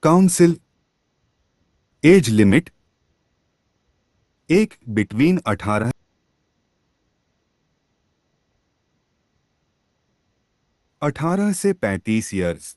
Council. Age limit 1 between 18 से 35 years.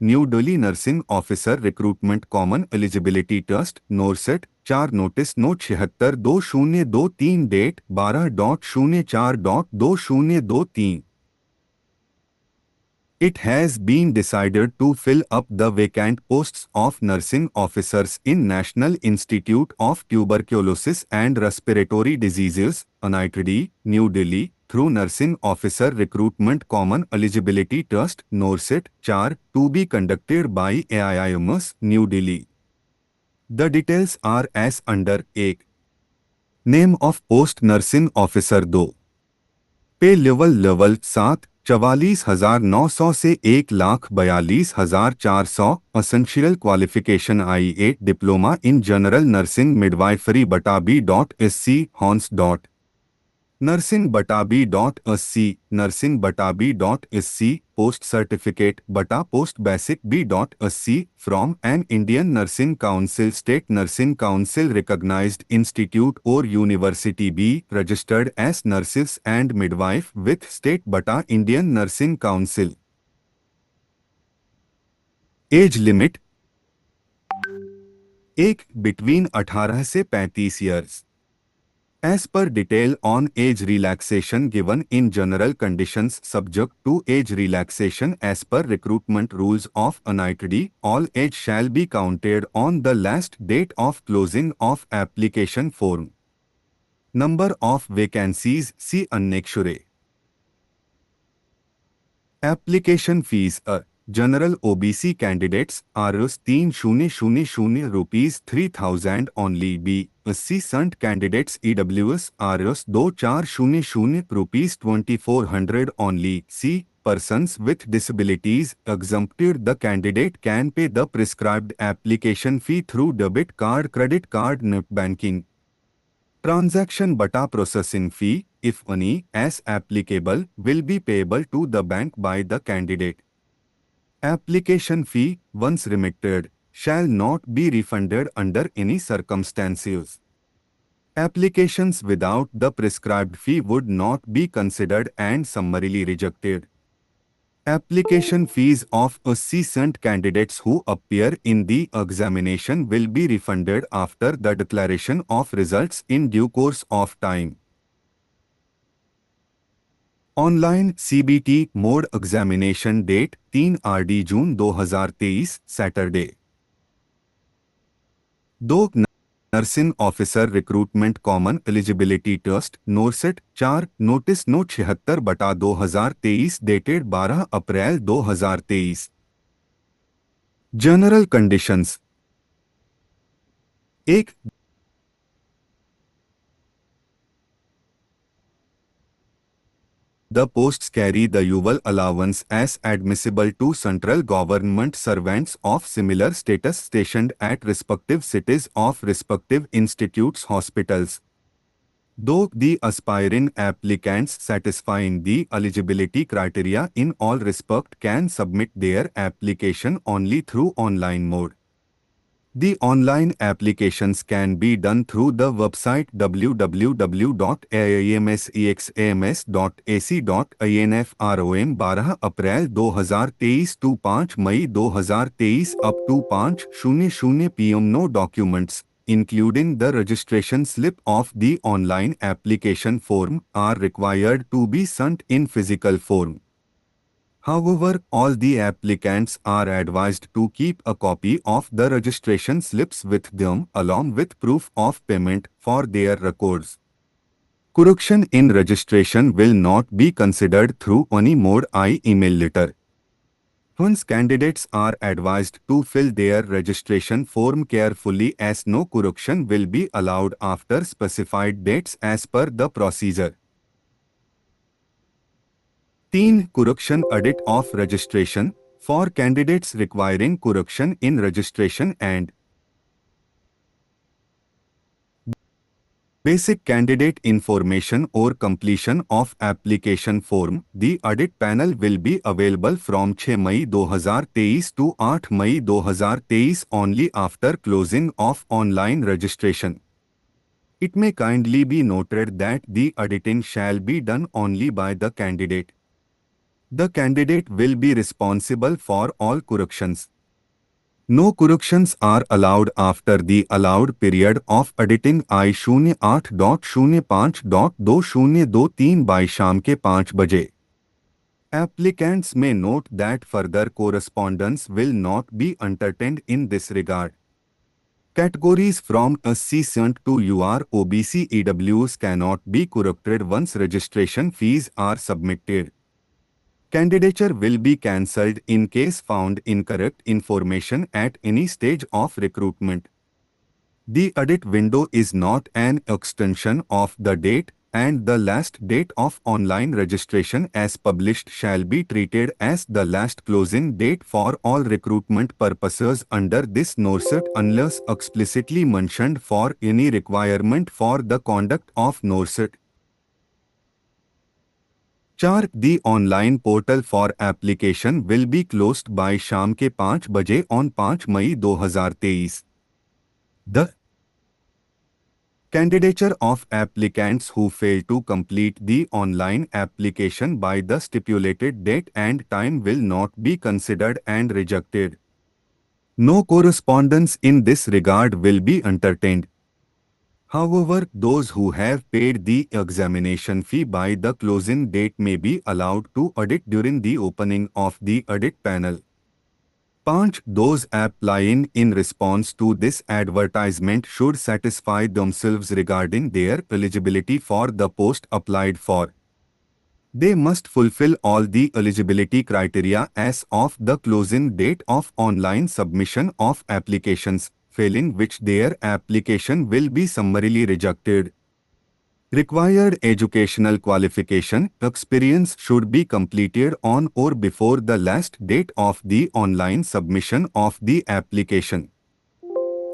New Delhi nursing officer recruitment common eligibility trust NORCET 4 notice note 76-2023 date 12.04.2023। It has been decided to fill up the vacant posts of nursing officers in National Institute of Tuberculosis and Respiratory Diseases, NITD, New Delhi, through Nursing Officer Recruitment Common Eligibility Trust, NORSET, 4, to be conducted by AIIMS, New Delhi. The details are as under: 1. Name of Post Nursing Officer 2. पे level 7 44,900 से 1,42,400। Essential qualification IA diploma in general nursing midwifery बटा B.SC हॉन्स dot nursing बटा B.SC nursing बटा B.SC post certificate बटा post basic B.SC from an Indian nursing council state nursing council recognised institute और university B registered as nurses and midwife with state बटा Indian nursing council. Age limit 1 between 18 से 35 years. As per detail on age relaxation given in general conditions subject to age relaxation as per recruitment rules of NITD, all age shall be counted on the last date of closing of application form. Number of vacancies see Annexure. Application fees General OBC candidates Rs 3,000 rupees 3,000 only. B. SC Sant candidates EWS Rs 2,400 rupees 2,400 only. C. Persons with disabilities exempted. The candidate can pay the prescribed application fee through debit card, credit card, net banking. Transaction bata processing fee, if any, as applicable, will be payable to the bank by the candidate. Application fee, once remitted, shall not be refunded under any circumstances. Applications without the prescribed fee would not be considered and summarily rejected. Application fees of assistant candidates who appear in the examination will be refunded after the declaration of results in due course of time. Online CBT mode examination date 3 RD June 2023 Saturday. 2 nursing officer recruitment common eligibility trust NORCET 4 notice note 76/2023 dated 12 April 2023। General conditions 1. The posts carry the UVAL allowance as admissible to central government servants of similar status stationed at respective cities of respective institutes hospitals. Though the aspiring applicants satisfying the eligibility criteria in all respect can submit their application only through online mode. The online applications can be done through the website www.aimsexams.ac.in from 12 April 2023 to 5 May 2023 up to 5:00 PM. No documents, including the registration slip of the online application form, are required to be sent in physical form. However, all the applicants are advised to keep a copy of the registration slips with them along with proof of payment for their records. Correction in registration will not be considered through any mode email letter. Once candidates are advised to fill their registration form carefully as no correction will be allowed after specified dates as per the procedure. 3. Correction audit of registration for candidates requiring correction in registration and Basic candidate information or completion of application form. The audit panel will be available from 6 May 2023 to 8 May 2023 only after closing of online registration. It may kindly be noted that the auditing shall be done only by the candidate. The candidate will be responsible for all corrections. No corrections are allowed after the allowed period of editing I08.05.2023 by शाम के 5 बजे. Applicants may note that further correspondence will not be entertained in this regard. Categories from SC sent to UR OBC EWs cannot be corrected once registration fees are submitted. Candidature will be cancelled in case found incorrect information at any stage of recruitment. The audit window is not an extension of the date, and the last date of online registration as published shall be treated as the last closing date for all recruitment purposes under this NORCERT unless explicitly mentioned for any requirement for the conduct of NORCERT. 4. The online portal for application will be closed by शाम के 5 बजे on 5 May 2023. The candidature of applicants who fail to complete the online application by the stipulated date and time will not be considered and rejected. No correspondence in this regard will be entertained. However, those who have paid the examination fee by the closing date may be allowed to audit during the opening of the audit panel. 5. Those applying in response to this advertisement should satisfy themselves regarding their eligibility for the post applied for. They must fulfill all the eligibility criteria as of the closing date of online submission of applications, failing which their application will be summarily rejected. Required educational qualification experience should be completed on or before the last date of the online submission of the application.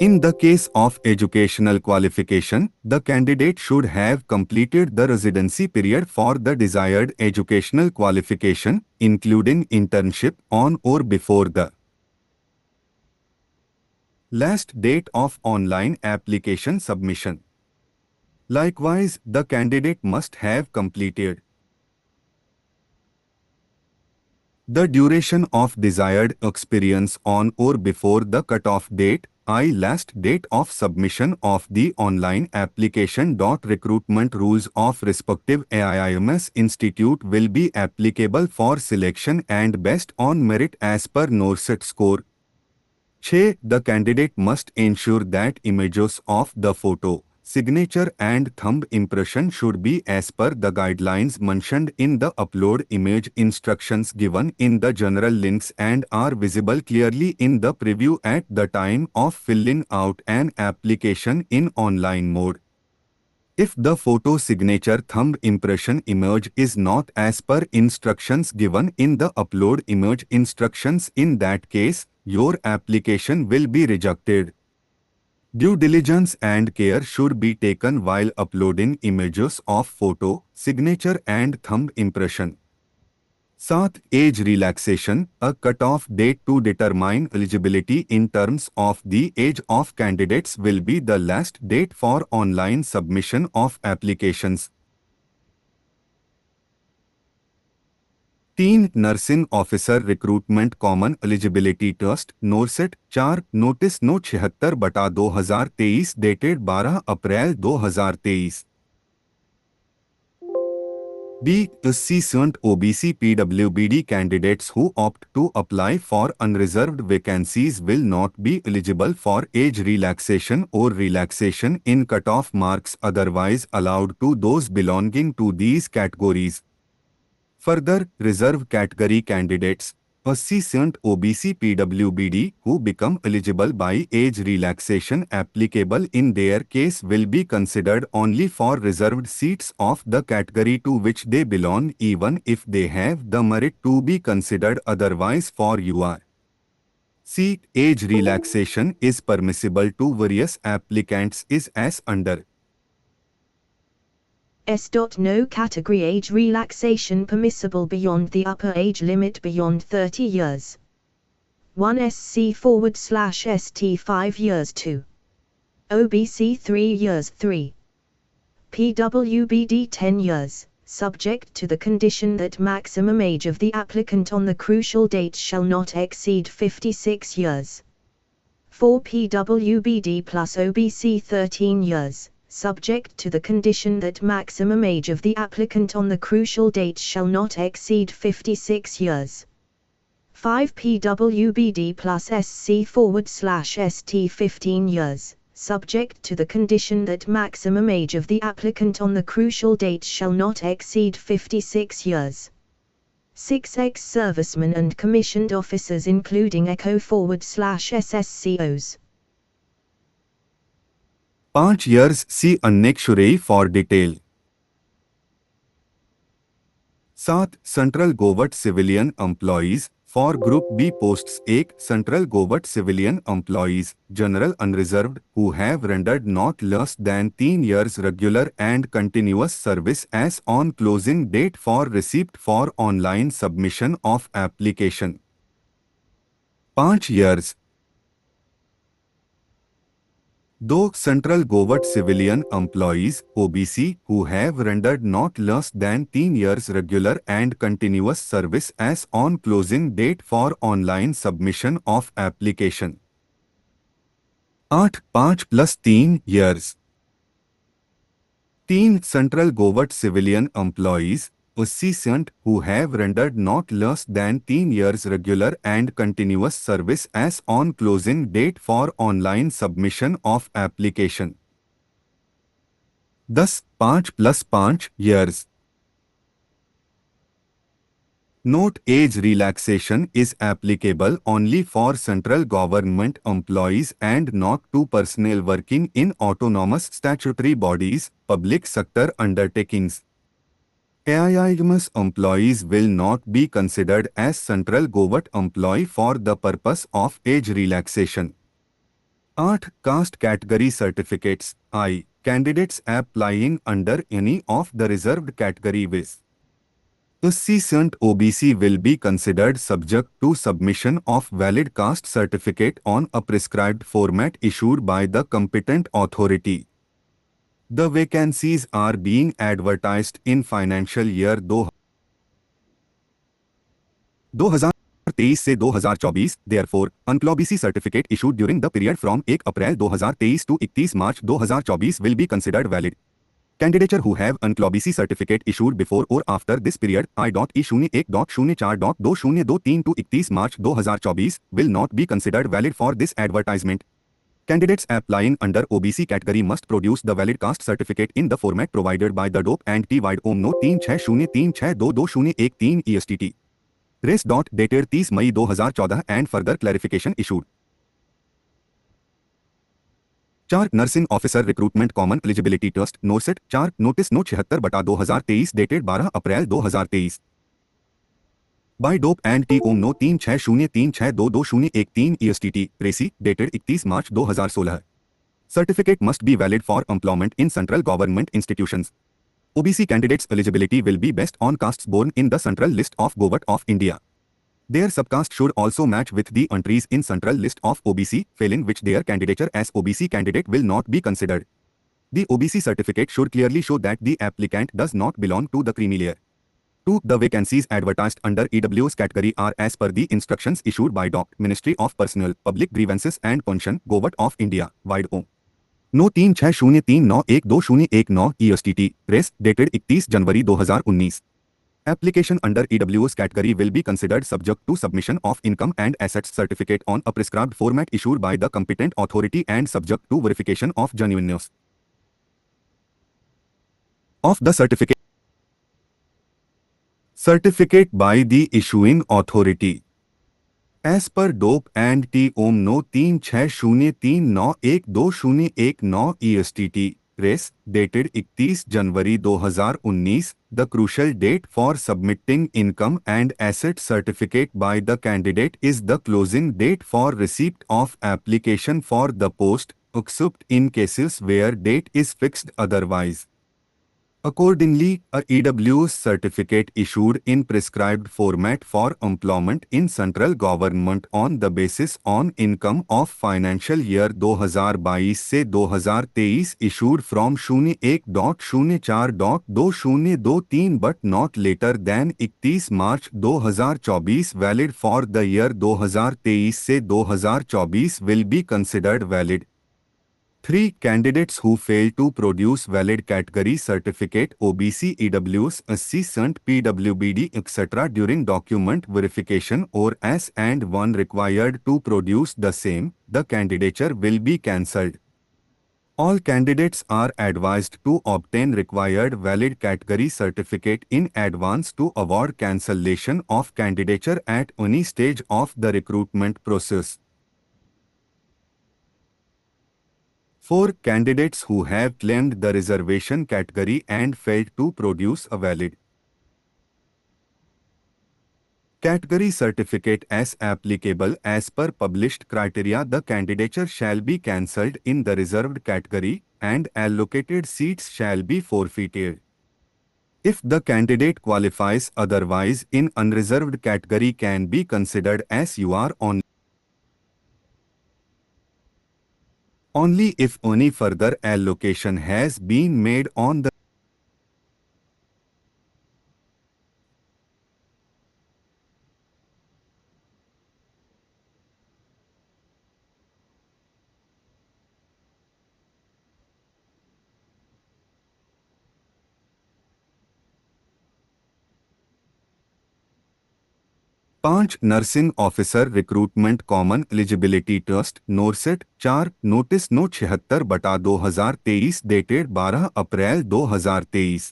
In the case of educational qualification, the candidate should have completed the residency period for the desired educational qualification, including internship, on or before the last date of online application submission. Likewise, the candidate must have completed the duration of desired experience on or before the cutoff date, last date of submission of the online application. Recruitment rules of respective AIIMS institute will be applicable for selection and based on merit as per NORCERT score. 6. The candidate must ensure that images of the photo, signature and thumb impression should be as per the guidelines mentioned in the upload image instructions given in the general links and are visible clearly in the preview at the time of filling out an application in online mode. If the photo signature thumb impression image is not as per instructions given in the upload image instructions, in that case, your application will be rejected. Due diligence and care should be taken while uploading images of photo, signature and thumb impression. 7. Age relaxation, a cutoff date to determine eligibility in terms of the age of candidates will be the last date for online submission of applications. 3. Nursing Officer Recruitment Common Eligibility Trust NORCET 4. Notice No 76/2023 dated 12 April 2023. B. SC sent OBC PWBD candidates who opt to apply for unreserved vacancies will not be eligible for age relaxation or relaxation in cutoff marks otherwise allowed to those belonging to these categories. Further, reserve category candidates, SC sent OBC PWBD, who become eligible by age relaxation applicable in their case will be considered only for reserved seats of the category to which they belong, even if they have the merit to be considered otherwise for UR. C. Age relaxation is permissible to various applicants is as under. No category age relaxation permissible beyond the upper age limit beyond 30 years. 1 SC/ST 5 years. 2 OBC 3 years. 3 PWBD 10 years, subject to the condition that maximum age of the applicant on the crucial date shall not exceed 56 years. 4 PWBD plus OBC 13 years, subject to the condition that maximum age of the applicant on the crucial date shall not exceed 56 years. 5 PWBD plus SC/ST 15 years, subject to the condition that maximum age of the applicant on the crucial date shall not exceed 56 years. 6 ex-servicemen and commissioned officers including ECHO/SSCOs. 5 years. See Annexure for detail. 7 Central Government Civilian Employees. For Group B posts 1 Central Government Civilian Employees, General Unreserved, who have rendered not less than 10 years regular and continuous service as on closing date for receipt for online submission of application. 5 years. 2 Central Government Civilian Employees (OBC) who have rendered not less than 10 years regular and continuous service as on closing date for online submission of application. 8 5 plus 3 years. 3 Central Government Civilian Employees (OCCENT) who have rendered not less than 10 years regular and continuous service as on closing date for online submission of application. 10 5 plus 5 years. Note: age relaxation is applicable only for central government employees and not to personnel working in autonomous statutory bodies, public sector undertakings. AIIMS employees will not be considered as central government employee for the purpose of age relaxation. 8 Caste category certificates. I. Candidates applying under any of the reserved category with SC/ST OBC will be considered subject to submission of valid caste certificate on a prescribed format issued by the competent authority. The vacancies are being advertised in financial year 2023 से 2024. Therefore, OBC certificate issued during the period from 1 April 2023 to 31 March 2024 will be considered valid. Candidates who have OBC certificate issued before or after this period I.E01.04.2023 to 31 March 2024 will not be considered valid for this advertisement. Candidates applying under OBC category must produce the valid caste certificate in the format provided by the DOP and T-Wide OM No 3603622013 ESTT. Res. Dated 30 May 2014 and further clarification issued. 4 Nursing Officer Recruitment Common Eligibility Trust NORCET 4 Notice No 76/2023 dated 12 April 2023. By DOP and T OM No 3603622013 ESTT, RECI, dated 31 March 2016. Certificate must be valid for employment in central government institutions. OBC candidates' eligibility will be based on castes born in the Central List of Government of India. Their subcaste should also match with the entries in Central List of OBC, failing which their candidature as OBC candidate will not be considered. The OBC certificate should clearly show that the applicant does not belong to the creamy layer. 2. The vacancies advertised under EWS category are as per the instructions issued by DOP, Ministry of Personnel, Public Grievances and Pension, Government of India, Wide OM. No 3603912019 ESTT, Res. Dated 31 January 2019. Application under EWS category will be considered subject to submission of income and assets certificate on a prescribed format issued by the competent authority and subject to verification of genuineness of the certificate by the issuing authority. As per DOP and T OM No 3603912019 ESTT, Res. Dated 31 January 2019, the crucial date for submitting income and asset certificate by the candidate is the closing date for receipt of application for the post, except in cases where date is fixed otherwise. Accordingly, a EWS certificate issued in prescribed format for employment in central government on the basis on income of financial year 2022 से 2023 issued from 01.04.2023 but not later than 31 March 2024 valid for the year 2023 से 2024 will be considered valid. 3. Candidates who fail to produce valid category certificate OBC, EWS, SC, Sant, PWBD, etc. during document verification or as and one required to produce the same, the candidature will be cancelled. All candidates are advised to obtain required valid category certificate in advance to avoid cancellation of candidature at any stage of the recruitment process. 4. Candidates who have claimed the reservation category and failed to produce a valid category certificate as applicable as per published criteria, the candidature shall be cancelled in the reserved category and allocated seats shall be forfeited. If the candidate qualifies otherwise in unreserved category can be considered as you are only if any further allocation has been made on the पाँच nursing officer recruitment common eligibility trust NORCET 4 notice no 76/2023 dated 12 April 2023